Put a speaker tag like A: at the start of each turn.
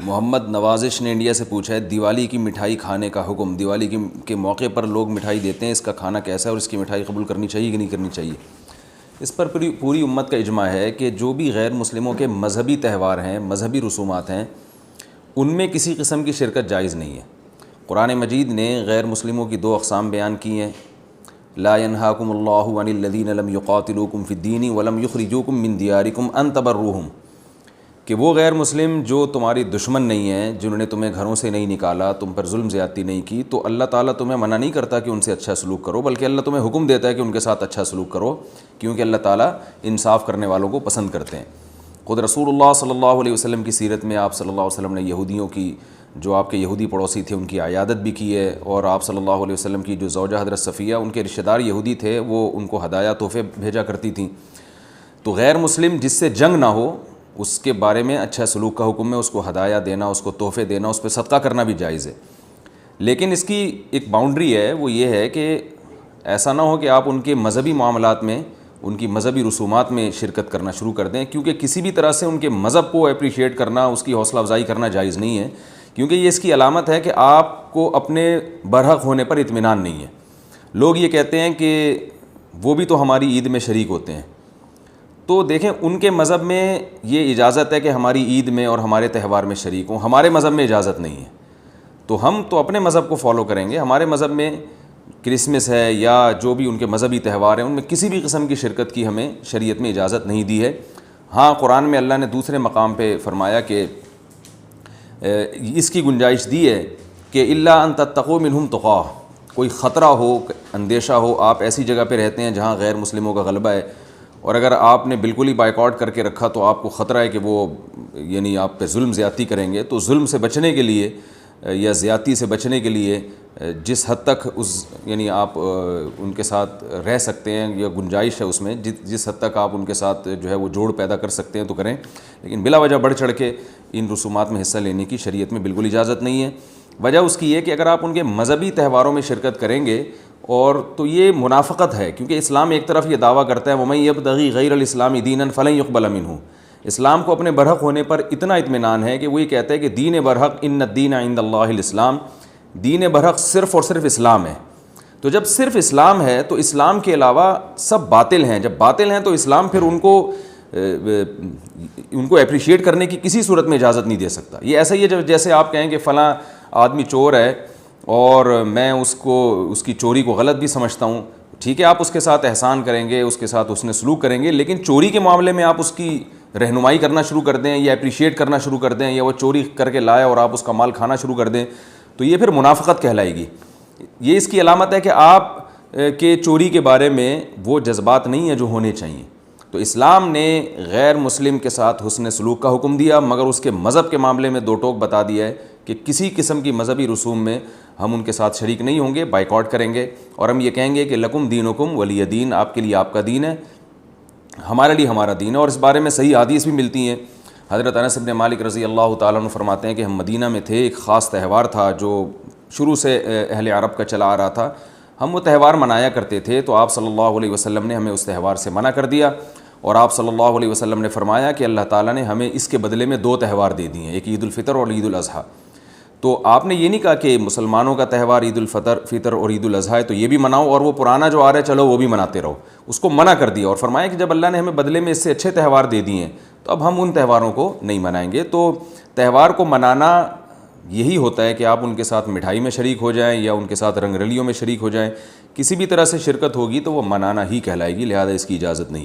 A: محمد نوازش نے انڈیا سے پوچھا ہے دیوالی کی مٹھائی کھانے کا حکم، دیوالی کے موقع پر لوگ مٹھائی دیتے ہیں، اس کا کھانا کیسا ہے اور اس کی مٹھائی قبول کرنی چاہیے کہ نہیں کرنی چاہیے؟ اس پر پوری امت کا اجماع ہے کہ جو بھی غیر مسلموں کے مذہبی تہوار ہیں، مذہبی رسومات ہیں، ان میں کسی قسم کی شرکت جائز نہیں ہے۔ قرآن مجید نے غیر مسلموں کی 2 اقسام بیان کی ہیں، لا ينهاكم الله عن الذين لم يقاتلوكم في الدين ولم يخرجوكم من دياركم ان تبروهم، کہ وہ غیر مسلم جو تمہاری دشمن نہیں ہیں، جنہوں نے تمہیں گھروں سے نہیں نکالا، تم پر ظلم زیادتی نہیں کی، تو اللہ تعالیٰ تمہیں منع نہیں کرتا کہ ان سے اچھا سلوک کرو، بلکہ اللہ تمہیں حکم دیتا ہے کہ ان کے ساتھ اچھا سلوک کرو، کیونکہ اللہ تعالیٰ انصاف کرنے والوں کو پسند کرتے ہیں۔ خود رسول اللہ صلی اللہ علیہ وسلم کی سیرت میں آپ صلی اللہ علیہ وسلم نے یہودیوں کی، جو آپ کے یہودی پڑوسی تھے، ان کی عیادت بھی کی ہے، اور آپ صلی اللہ علیہ وسلم کی جو زوجہ حضرت صفیہ، ان کے رشتہ دار یہودی تھے، وہ ان کو ہدایہ تحفے بھیجا کرتی تھیں۔ تو غیر مسلم جس سے جنگ نہ ہو، اس کے بارے میں اچھا سلوک کا حکم ہے، اس کو ہدایہ دینا، اس کو تحفے دینا، اس پہ صدقہ کرنا بھی جائز ہے۔ لیکن اس کی ایک باؤنڈری ہے، وہ یہ ہے کہ ایسا نہ ہو کہ آپ ان کے مذہبی معاملات میں، ان کی مذہبی رسومات میں شرکت کرنا شروع کر دیں، کیونکہ کسی بھی طرح سے ان کے مذہب کو اپریشیٹ کرنا، اس کی حوصلہ افزائی کرنا جائز نہیں ہے، کیونکہ یہ اس کی علامت ہے کہ آپ کو اپنے برحق ہونے پر اطمینان نہیں ہے۔ لوگ یہ کہتے ہیں کہ وہ بھی تو ہماری عید میں شریک ہوتے ہیں، تو دیکھیں ان کے مذہب میں یہ اجازت ہے کہ ہماری عید میں اور ہمارے تہوار میں شریک ہوں، ہمارے مذہب میں اجازت نہیں ہے، تو ہم تو اپنے مذہب کو فالو کریں گے۔ ہمارے مذہب میں کرسمس ہے یا جو بھی ان کے مذہبی تہوار ہیں، ان میں کسی بھی قسم کی شرکت کی ہمیں شریعت میں اجازت نہیں دی ہے۔ ہاں، قرآن میں اللہ نے دوسرے مقام پہ فرمایا کہ اس کی گنجائش دی ہے کہ الا ان تتقوا منہم تقاہ، کوئی خطرہ ہو، اندیشہ ہو، آپ ایسی جگہ پہ رہتے ہیں جہاں غیر مسلموں کا غلبہ ہے، اور اگر آپ نے بالکل ہی بائیکاٹ کر کے رکھا تو آپ کو خطرہ ہے کہ وہ یعنی آپ پہ ظلم زیادتی کریں گے، تو ظلم سے بچنے کے لیے یا زیادتی سے بچنے کے لیے جس حد تک یعنی آپ ان کے ساتھ رہ سکتے ہیں یا گنجائش ہے اس میں، جس حد تک آپ ان کے ساتھ جو ہے وہ جوڑ پیدا کر سکتے ہیں تو کریں، لیکن بلا وجہ بڑھ چڑھ کے ان رسومات میں حصہ لینے کی شریعت میں بالکل اجازت نہیں ہے۔ وجہ اس کی یہ کہ اگر آپ ان کے مذہبی تہواروں میں شرکت کریں گے اور تو یہ منافقت ہے، کیونکہ اسلام ایک طرف یہ دعویٰ کرتا ہے وَمَن يَبْتَغِي غَيْرَ الْإِسْلَامِ دِينًا فَلَن يُقْبَلَ مِنْهُ، اسلام کو اپنے برحق ہونے پر اتنا اطمینان ہے کہ وہ یہ کہتا ہے کہ دین برحق ان الدین عند اللہ الاسلام، دین برحق صرف اور صرف اسلام ہے۔ تو جب صرف اسلام ہے تو اسلام کے علاوہ سب باطل ہیں، جب باطل ہیں تو اسلام پھر ان کو اپریشیٹ کرنے کی کسی صورت میں اجازت نہیں دے سکتا۔ یہ ایسا ہی ہے جیسے آپ کہیں کہ فلاں آدمی چور ہے اور میں اس کی چوری کو غلط بھی سمجھتا ہوں، ٹھیک ہے آپ اس کے ساتھ احسان کریں گے، اس کے ساتھ حسن سلوک کریں گے، لیکن چوری کے معاملے میں آپ اس کی رہنمائی کرنا شروع کر دیں یا اپریشیٹ کرنا شروع کر دیں، یا وہ چوری کر کے لائے اور آپ اس کا مال کھانا شروع کر دیں، تو یہ پھر منافقت کہلائے گی۔ یہ اس کی علامت ہے کہ آپ کے چوری کے بارے میں وہ جذبات نہیں ہیں جو ہونے چاہیے۔ تو اسلام نے غیر مسلم کے ساتھ حسن سلوک کا حکم دیا، مگر اس کے مذہب کے معاملے میں 2 ٹوک بتا دیا ہے کہ کسی قسم کی مذہبی رسوم میں ہم ان کے ساتھ شریک نہیں ہوں گے، بائیکاٹ کریں گے، اور ہم یہ کہیں گے کہ لکم دینکم ولی دین، آپ کے لیے آپ کا دین ہے، ہمارے لیے ہمارا دین ہے۔ اور اس بارے میں صحیح حدیث بھی ملتی ہیں۔ حضرت انس بن مالک رضی اللہ تعالیٰ عنہ فرماتے ہیں کہ ہم مدینہ میں تھے، ایک خاص تہوار تھا جو شروع سے اہل عرب کا چلا آ رہا تھا، ہم وہ تہوار منایا کرتے تھے، تو آپ صلی اللہ علیہ وسلم نے ہمیں اس تہوار سے منع کر دیا، اور آپ صلی اللہ علیہ وسلم نے فرمایا کہ اللہ تعالیٰ نے ہمیں اس کے بدلے میں 2 تہوار دے دیے ہیں، ایک عید الفطر اور عید الاضحیٰ۔ تو آپ نے یہ نہیں کہا کہ مسلمانوں کا تہوار عید الفطر اور عید الاضحیٰ ہے تو یہ بھی مناؤ، اور وہ پرانا جو آ رہا ہے چلو وہ بھی مناتے رہو، اس کو منع کر دیا، اور فرمایا کہ جب اللہ نے ہمیں بدلے میں اس سے اچھے تہوار دے دیے ہیں تو اب ہم ان تہواروں کو نہیں منائیں گے۔ تو تہوار کو منانا یہی ہوتا ہے کہ آپ ان کے ساتھ مٹھائی میں شریک ہو جائیں یا ان کے ساتھ رنگ رلیوں میں شریک ہو جائیں، کسی بھی طرح سے شرکت ہوگی تو وہ منانا ہی کہلائے گی، لہذا اس کی اجازت نہیں۔